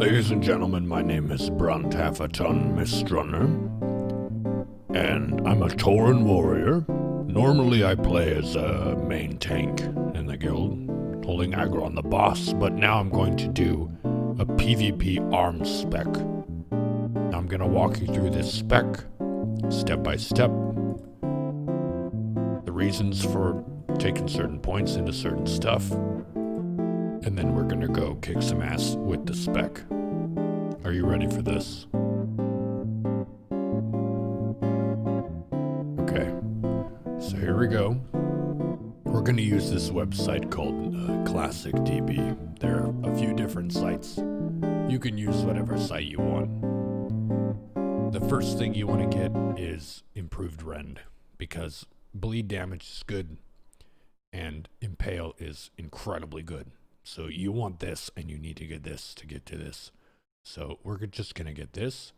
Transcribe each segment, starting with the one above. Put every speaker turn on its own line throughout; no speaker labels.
Ladies and gentlemen, my name is Brunt, half a ton Mistrunner, and I'm a Tauren warrior. Normally I play as a main tank in the guild, holding aggro on the boss, but now I'm going to do a PvP arms spec. I'm going to walk you through this spec, step by step, the reasons for taking certain points into certain stuff, and then we're gonna go kick some ass with the spec. Are you ready for this? Okay, so here we go. We're gonna use this website called Classic DB. There are a few different sites. You can use whatever site you want. The first thing you want to get is improved rend, because bleed damage is good and impale is incredibly good. So you want this, and you need to get this to get to this. So we're just gonna get this,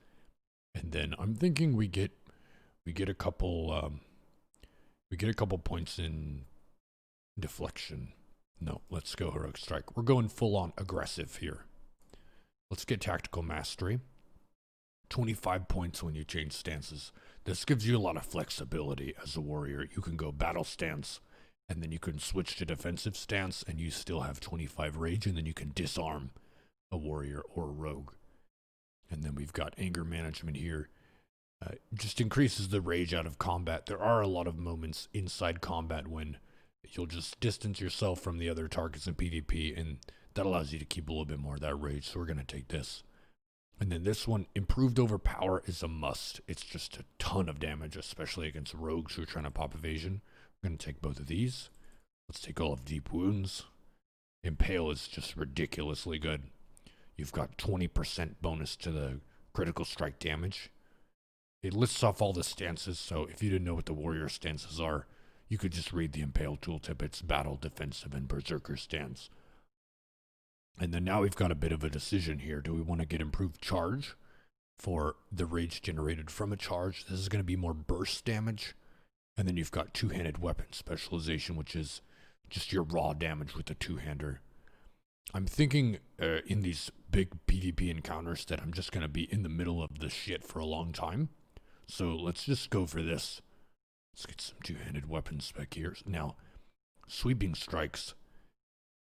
and then I'm thinking we get a couple points in deflection. No, let's go heroic strike. We're going full on aggressive here. Let's get tactical mastery. 25 points when you change stances. This gives you a lot of flexibility as a warrior. You can go battle stance, and then you can switch to defensive stance, and you still have 25 rage, and then you can disarm a warrior or a rogue. And then we've got anger management here. Just increases the rage out of combat. There are a lot of moments inside combat when you'll just distance yourself from the other targets in PvP, and that allows you to keep a little bit more of that rage, so we're going to take this. And then this one, improved overpower, is a must. It's just a ton of damage, especially against rogues who are trying to pop evasion. We're going to take both of these. Let's take all of deep wounds. Impale is just ridiculously good. You've got 20% bonus to the critical strike damage. It lists off all the stances, so if you didn't know what the warrior stances are, you could just read the Impale tooltip. It's battle, defensive, and berserker stance. And then now we've got a bit of a decision here. Do we want to get improved charge for the rage generated from a charge? This is going to be more burst damage. And then you've got two-handed weapon specialization, which is just your raw damage with the two-hander. I'm thinking in these big PvP encounters that I'm just going to be in the middle of the shit for a long time. So let's just go for this. Let's get some two-handed weapon spec here. Now, sweeping strikes.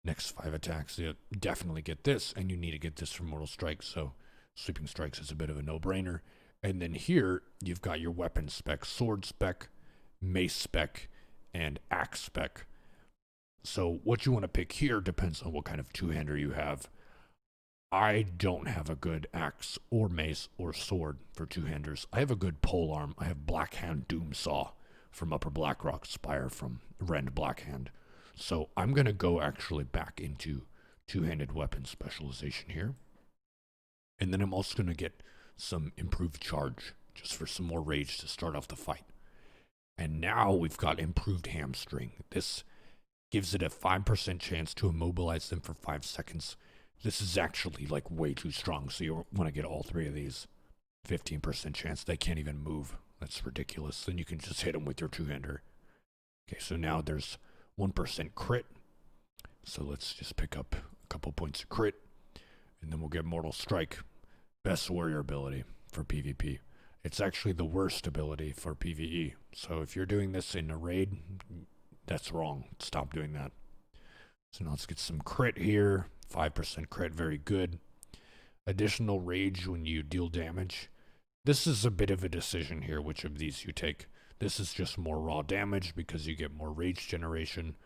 Next 5 attacks, you definitely get this, and you need to get this from Mortal Strike, so sweeping strikes is a bit of a no-brainer. And then here, you've got your weapon spec, sword spec, mace spec, and axe spec. So what you want to pick here depends on what kind of two-hander you have. I don't have a good axe or mace or sword for two-handers. I have a good polearm. I have Blackhand Doomsaw from Upper Blackrock Spire from Rend Blackhand. So I'm going to go actually back into two-handed weapon specialization here. And then I'm also going to get some improved charge, just for some more rage to start off the fight. And now we've got improved hamstring. This gives it a 5% chance to immobilize them for 5 seconds. This is actually like way too strong, so you want to get all 3 of these. 15% chance they can't even move. That's ridiculous. Then you can just hit them with your two-hander. Okay, so now there's 1% crit. So let's just pick up a couple points of crit, and then we'll get Mortal Strike. Best warrior ability for PvP. It's actually the worst ability for PvE. So if you're doing this in a raid, that's wrong. Stop doing that. So now let's get some crit here. 5% crit, very good. Additional rage when you deal damage. This is a bit of a decision here, which of these you take. This is just more raw damage because you get more rage generation.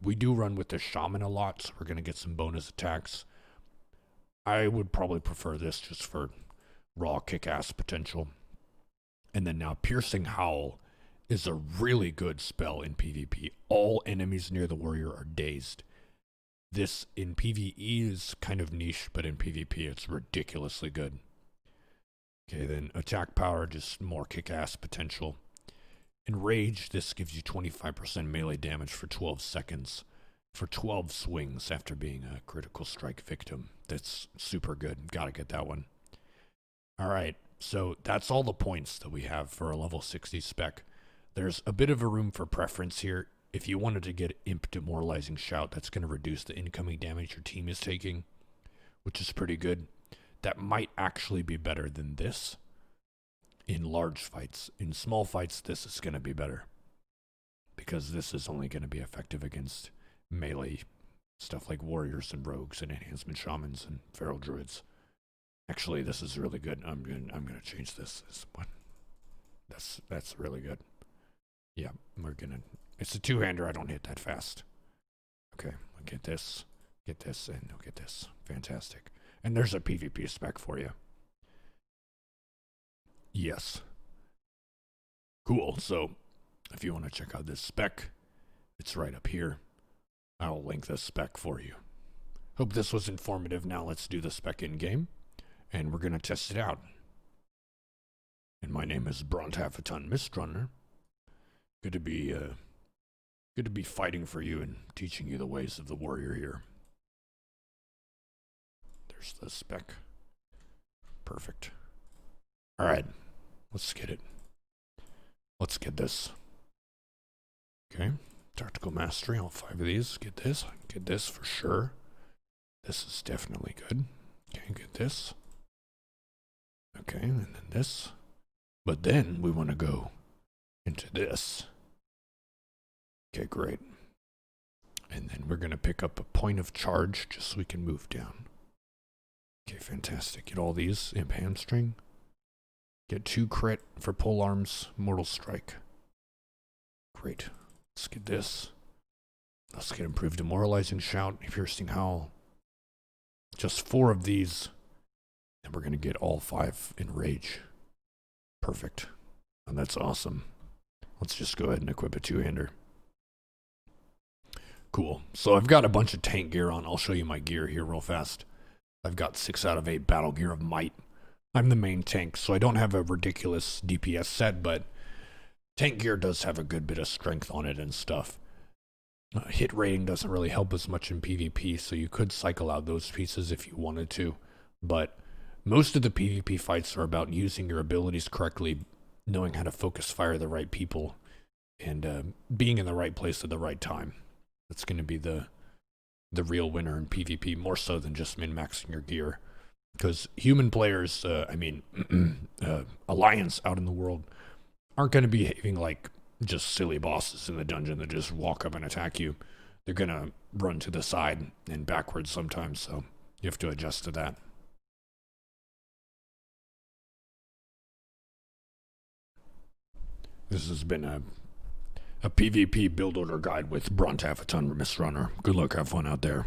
We do run with the shaman a lot, so we're going to get some bonus attacks. I would probably prefer this just for raw kick-ass potential. And then now Piercing Howl is a really good spell in PvP. All enemies near the warrior are dazed. This in PvE is kind of niche, but in PvP it's ridiculously good. Okay, then attack power, just more kick-ass potential. In Rage, this gives you 25% melee damage for 12 seconds, for 12 swings after being a critical strike victim. That's super good. Gotta get that one. Alright, so that's all the points that we have for a level 60 spec. There's a bit of a room for preference here. If you wanted to get Imp Demoralizing Shout, that's going to reduce the incoming damage your team is taking, which is pretty good. That might actually be better than this in large fights. In small fights, this is going to be better, because this is only going to be effective against melee stuff like warriors and rogues and enhancement shamans and feral druids. Actually, this is really good. I'm gonna change this one. That's really good. Yeah, it's a two-hander. I don't hit that fast. Okay, I'll get this, and I'll get this. Fantastic. And there's a PvP spec for you. Yes. Cool. So, if you want to check out this spec, it's right up here. I'll link the spec for you. Hope this was informative. Now let's do the spec in game, and we're gonna test it out. And my name is Brunt Half a Ton Mistrunner. Good to be fighting for you and teaching you the ways of the warrior here. There's the spec. Perfect. All right, let's get it. Let's get this. Okay, tactical mastery. All 5 of these. Get this for sure. This is definitely good. Okay, get this. Okay, and then this. But then we want to go into this. Okay, great. And then we're going to pick up a point of charge just so we can move down. Okay, fantastic. Get all these. Imp hamstring. Get 2 crit for pole arms. Mortal strike. Great. Let's get this. Let's get improved demoralizing shout. Piercing howl. Just 4 of these. And we're going to get all 5 in rage. Perfect. And that's awesome. Let's just go ahead and equip a 2-hander. Cool. So I've got a bunch of tank gear on. I'll show you my gear here real fast. I've got 6 out of 8 battle gear of might. I'm the main tank, so I don't have a ridiculous DPS set, but tank gear does have a good bit of strength on it and stuff. Hit rating doesn't really help as much in PvP, so you could cycle out those pieces if you wanted to, but most of the PvP fights are about using your abilities correctly, knowing how to focus fire the right people, and being in the right place at the right time. That's going to be the real winner in PvP, more so than just min-maxing your gear. Because human players, Alliance out in the world, aren't going to be behaving like just silly bosses in the dungeon that just walk up and attack you. They're going to run to the side and backwards sometimes, so you have to adjust to that. This has been a PvP build order guide with Brunt Half a Ton Mistrunner. Good luck, have fun out there.